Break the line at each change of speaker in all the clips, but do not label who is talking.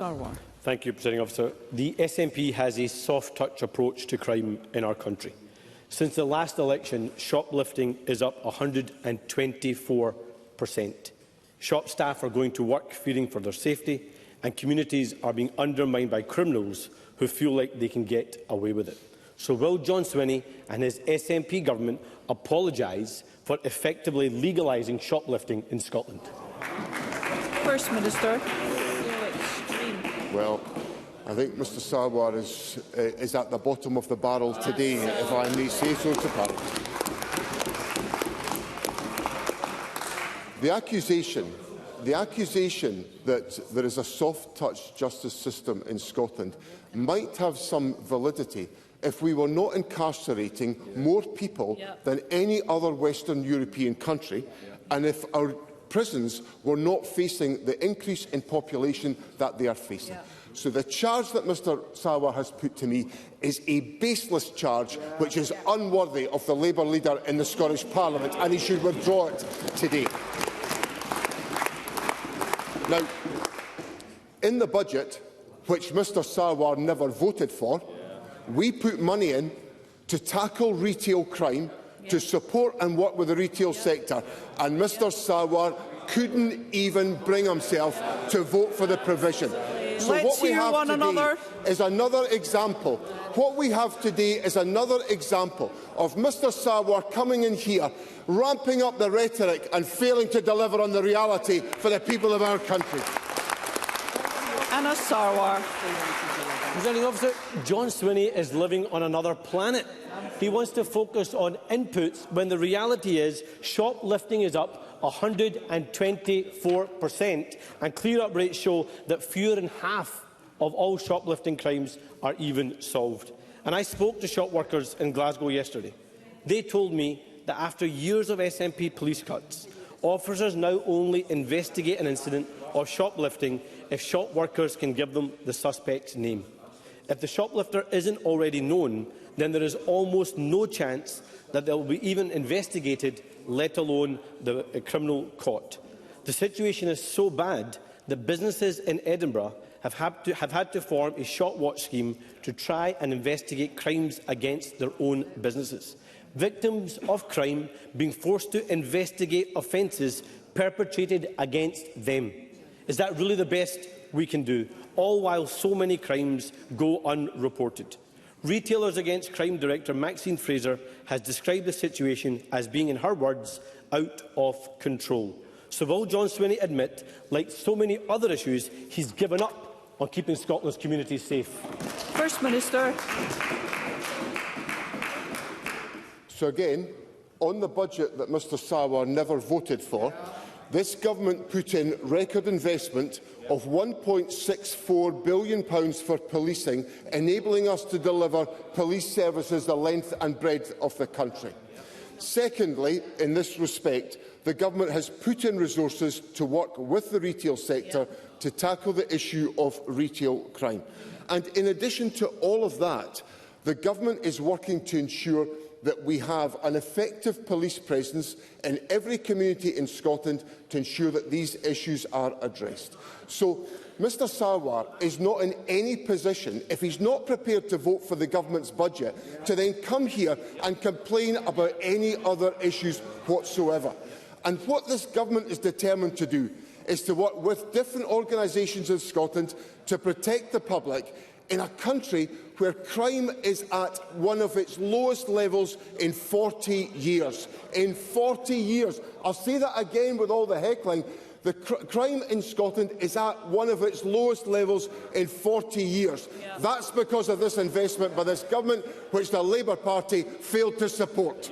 Sarwar.
Thank you, Presiding Officer. The SNP has a soft-touch approach to crime in our country. Since the last election, shoplifting is up 124%. Shop staff are going to work fearing for their safety, and communities are being undermined by criminals who feel like they can get away with it. So will John Swinney and his SNP government apologise for effectively legalising shoplifting in Scotland?
First Minister.
Well, I think Mr Sarwar is at the bottom of the barrel today, if I may say so to Parliament. The accusation that there is a soft-touch justice system in Scotland might have some validity if we were not incarcerating more people than any other Western European country, and if our prisons were not facing the increase in population that they are facing. So the charge that Mr Sarwar has put to me is a baseless charge which is unworthy of the Labour leader in the Scottish Parliament, and he should withdraw it today. Now, in the budget, which Mr Sarwar never voted for, we put money in to tackle retail crime, to support and work with the retail sector, and Mr Sarwar couldn't even bring himself to vote for the provision. So what we have today is another example. What we have today is another example of Mr Sarwar coming in here, ramping up the rhetoric and failing to deliver on the reality for the people of our country.
Anas Sarwar.
Presiding Officer, John Swinney is living on another planet. He wants to focus on inputs when the reality is shoplifting is up 124%, and clear-up rates show that fewer than half of all shoplifting crimes are even solved. And I spoke to shop workers in Glasgow yesterday. They told me that after years of SNP police cuts, officers now only investigate an incident of shoplifting if shop workers can give them the suspect's name. If the shoplifter isn't already known, then there is almost no chance that they will be even investigated, let alone the criminal caught. The situation is so bad that businesses in Edinburgh have had to form a shop watch scheme to try and investigate crimes against their own businesses. Victims of crime being forced to investigate offences perpetrated against them. Is that really the best we can do, all while so many crimes go unreported? Retailers Against Crime Director Maxine Fraser has described the situation as being, in her words, out of control. So will John Swinney admit, like so many other issues, he's given up on keeping Scotland's communities safe?
First Minister.
So again, on the budget that Mr Sarwar never voted for, this government put in record investment of £1.64 billion for policing, enabling us to deliver police services the length and breadth of the country. Secondly, in this respect, the government has put in resources to work with the retail sector to tackle the issue of retail crime. And in addition to all of that, the government is working to ensure that we have an effective police presence in every community in Scotland to ensure that these issues are addressed. So Mr Sarwar is not in any position, if he's not prepared to vote for the government's budget, to then come here and complain about any other issues whatsoever. And what this government is determined to do is to work with different organisations in Scotland to protect the public in a country where crime is at one of its lowest levels in 40 years. In 40 years. I'll say that again with all the heckling. The crime in Scotland is at one of its lowest levels in 40 years. That's because of this investment by this government, which the Labour Party failed to support.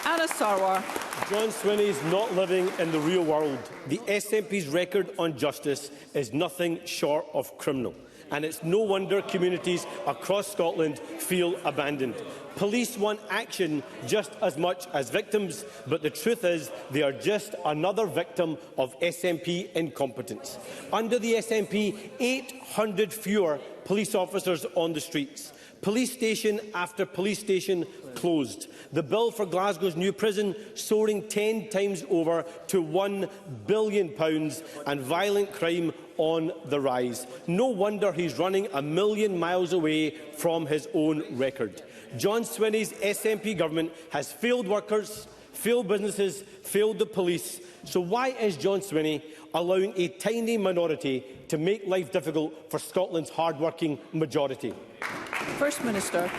Anas Sarwar.
John Swinney is not living in the real world. The SNP's record on justice is nothing short of criminal. And it's no wonder communities across Scotland feel abandoned. Police want action just as much as victims, but the truth is they are just another victim of SNP incompetence. Under the SNP, 800 fewer police officers on the streets. Police station after police station closed. The bill for Glasgow's new prison soaring 10 times over to £1 billion, and violent crime on the rise. No wonder he's running a million miles away from his own record. John Swinney's SNP Government has failed workers, failed businesses, failed the police. So why is John Swinney allowing a tiny minority to make life difficult for Scotland's hard-working majority?
First Minister.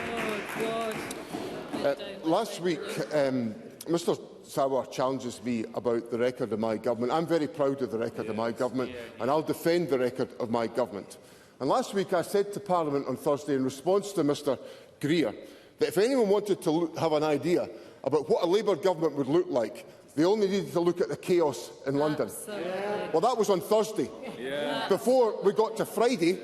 Last week, Mr Sarwar challenges me about the record of my government. I'm very proud of the record of my government, and I'll defend the record of my government. And last week I said to Parliament on Thursday, in response to Mr Greer, that if anyone wanted to have an idea about what a Labour government would look like, they only needed to look at the chaos in London. Well, that was on Thursday, before we got to Friday,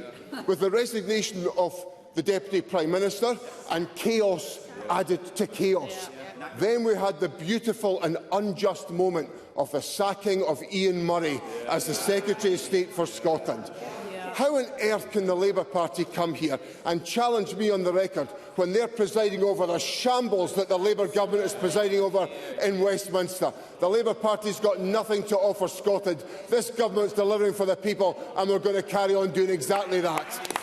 with the resignation of the Deputy Prime Minister and chaos added to chaos. Then we had the beautiful and unjust moment of the sacking of Ian Murray as the Secretary of State for Scotland. How on earth can the Labour Party come here and challenge me on the record when they're presiding over the shambles that the Labour Government is presiding over in Westminster? The Labour Party's got nothing to offer Scotland. This Government's delivering for the people, and we're going to carry on doing exactly that.